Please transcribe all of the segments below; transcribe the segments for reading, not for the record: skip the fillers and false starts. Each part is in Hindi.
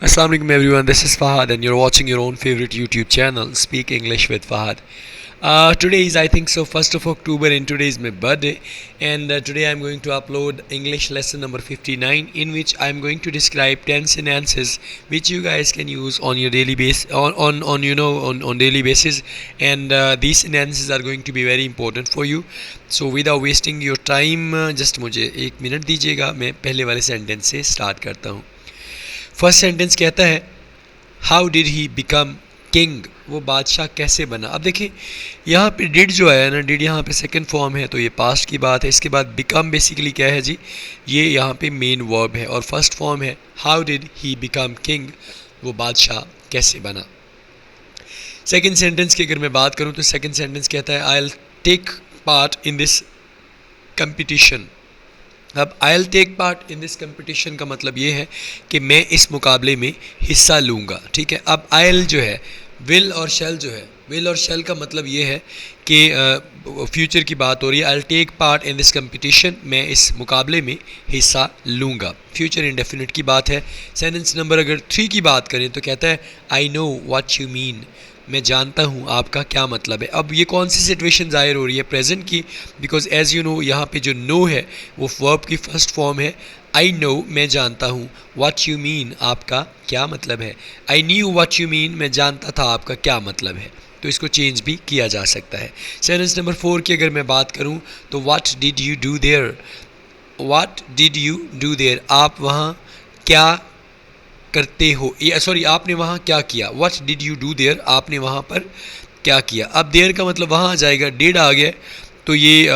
Assalamu alaikum everyone, this is Fahad and you're watching your own favorite YouTube channel, Speak English with Fahad. Today is I think so 1st of October and today is my birthday, and today I'm going to upload English lesson number 59 in which I'm going to describe 10 sentences which you guys can use on your daily basis on daily basis, and these sentences are going to be very important for you. So without wasting your time, just मुझे एक मिनट दीजिएगा, मैं पहले वाले सेंटेंस से स्टार्ट करता हूँ. फर्स्ट सेंटेंस कहता है how did he become king, वो बादशाह कैसे बना. अब देखिए यहाँ पे डिड जो आया ना, डिड यहाँ पे सेकंड फॉर्म है तो ये पास्ट की बात है. इसके बाद बिकम बेसिकली क्या है जी, ये यहाँ पे मेन वर्ब है और फर्स्ट फॉर्म है how did he become king, वो बादशाह कैसे बना. सेकंड सेंटेंस की अगर मैं बात करूँ तो सेकंड सेंटेंस कहता है I will take part in this competition. अब I will take part in this competition का मतलब ये है कि मैं इस मुकाबले में हिस्सा लूँगा. ठीक है, अब आई विल जो है, विल और शेल जो है, विल और शेल का मतलब ये है कि फ्यूचर की बात हो रही है. I will take part in this competition, मैं इस मुकाबले में हिस्सा लूँगा. फ्यूचर इंडेफिनिट की बात है. सेंटेंस नंबर अगर 3 की बात करें तो कहता है I know what you mean, मैं जानता हूँ आपका क्या मतलब है. अब ये कौन सी सिचुएशन ज़ाहिर हो रही है, प्रेजेंट की, बिकॉज एज यू नो यहाँ पे जो नो है वो वर्ब की फर्स्ट फॉर्म है. आई नो मैं जानता हूँ, व्हाट यू मीन आपका क्या मतलब है. I knew what you mean, मैं जानता था आपका क्या मतलब है. तो इसको चेंज भी किया जा सकता है. सेंटेंस नंबर 4 की अगर मैं बात करूँ तो what did you do their, what did you do their, आप वहाँ क्या करते हो, या सॉरी आपने वहाँ क्या किया. What did you do their, आपने वहाँ पर क्या किया. अब देयर का मतलब वहाँ आ जाएगा, डिड आ गया तो ये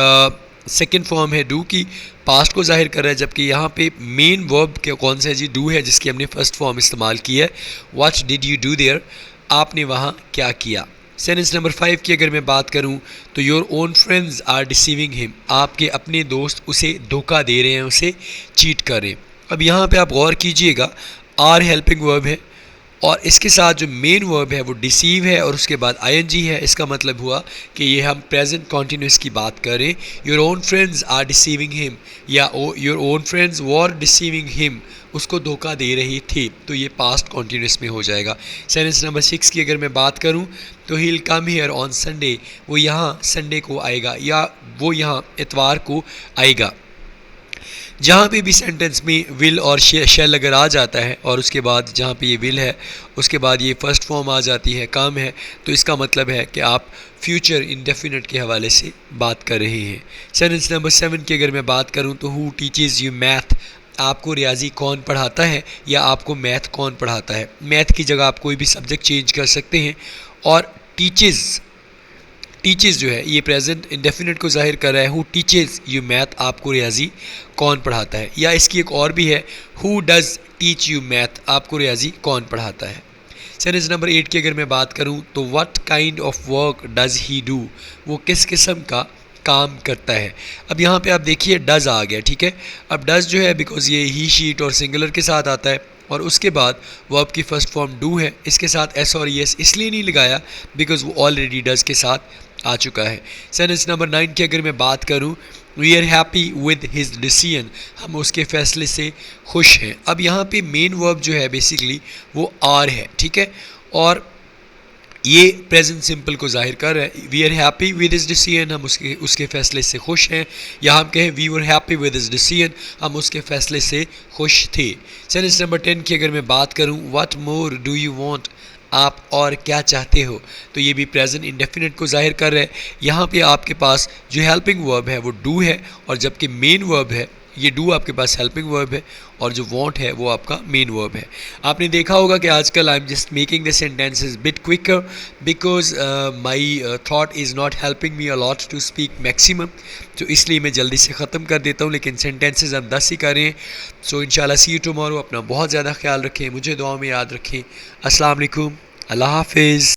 सेकंड फॉर्म है डू की, पास्ट को जाहिर कर रहा है, जबकि यहाँ पे मेन वर्ब के कौन सा है जी, डू है, जिसकी हमने फर्स्ट फॉर्म इस्तेमाल की है. What did you do their, आपने वहाँ क्या किया. सेंटेंस नंबर 5 की अगर मैं बात करूँ तो your own friends are deceiving him, आपके अपने दोस्त उसे धोखा दे रहे हैं, उसे चीट कर रहे हैं. अब यहाँ पे आप गौर कीजिएगा, आर हेल्पिंग वर्ब है और इसके साथ जो मेन वर्ब है वो डिसीव है और उसके बाद आईएनजी है. इसका मतलब हुआ कि ये हम प्रेजेंट कॉन्टिन्यूस की बात करें. Your own friends are deceiving him या your own friends were deceiving him, उसको धोखा दे रही थी, तो ये पास्ट कॉन्टिन्यूस में हो जाएगा. सेंटेंस नंबर 6 की अगर मैं बात करूं तो he will come here on Sunday, वो यहाँ संडे को आएगा या वो यहाँ इतवार को आएगा. जहाँ पे भी सेंटेंस में विल और शेल अगर आ जाता है और उसके बाद जहाँ पे ये विल है उसके बाद ये फर्स्ट फॉर्म आ जाती है काम है, तो इसका मतलब है कि आप फ्यूचर इंडेफिनिट के हवाले से बात कर रहे हैं. सेंटेंस नंबर 7 की अगर मैं बात करूँ तो हु टीचेज यू मैथ, आपको रियाजी कौन पढ़ाता है या आपको मैथ कौन पढ़ाता है. मैथ की जगह आप कोई भी सब्जेक्ट चेंज कर सकते हैं और टीचेज जो है ये प्रेजेंट इंडेफिनिट को जाहिर कर रहा है. हु टीचेज यू मैथ, आपको रियाजी कौन पढ़ाता है. या इसकी एक और भी है who does teach you math, आपको रियाजी कौन पढ़ाता है. सेंटेंस नंबर 8 की अगर मैं बात करूं तो what kind of work does he do, वो किस किस्म का काम करता है. अब यहाँ पे आप देखिए डज़ आ गया. ठीक है, अब डज़ जो है बिकॉज ये ही शीट और सिंगुलर के साथ आता है और उसके बाद वर्ब की फर्स्ट फॉर्म डू है. इसके साथ एस और एस इसलिए नहीं लगाया बिकॉज वो ऑलरेडी डज़ के साथ आ चुका है. सेंटेंस नंबर 9 की अगर मैं बात करूं we are happy with his decision, हम उसके फैसले से खुश हैं. अब यहाँ पे मेन वर्ब जो है बेसिकली वो आर है. ठीक है, और ये प्रेजेंट सिंपल को जाहिर कर रहा है. We are happy with his decision, हम उसके फैसले से खुश हैं, या हम कहें we were happy with his decision, हम उसके फैसले से खुश थे. सेंटेंस नंबर 10 की अगर मैं बात करूं what more do you want, आप और क्या चाहते हो, तो ये भी प्रेजेंट इंडेफिनिट को जाहिर कर रहा है. यहाँ पे आपके पास जो हेल्पिंग वर्ब है वो डू है और जबकि मेन वर्ब है ये डू आपके पास हेल्पिंग वर्ब है और जो वांट है वो आपका मेन वर्ब है. आपने देखा होगा कि आजकल I am just making the sentences bit quicker because my thought is not helping me a lot to speak maximum, तो इसलिए मैं जल्दी से ख़त्म कर देता हूँ, लेकिन सेंटेंसेस हम 10 ही करें. सो इंशाल्लाह सी यू टुमारो. अपना बहुत ज़्यादा ख्याल रखें, मुझे दुआ में याद रखें. अस्सलाम वालेकुम, अल्लाह हाफिज़.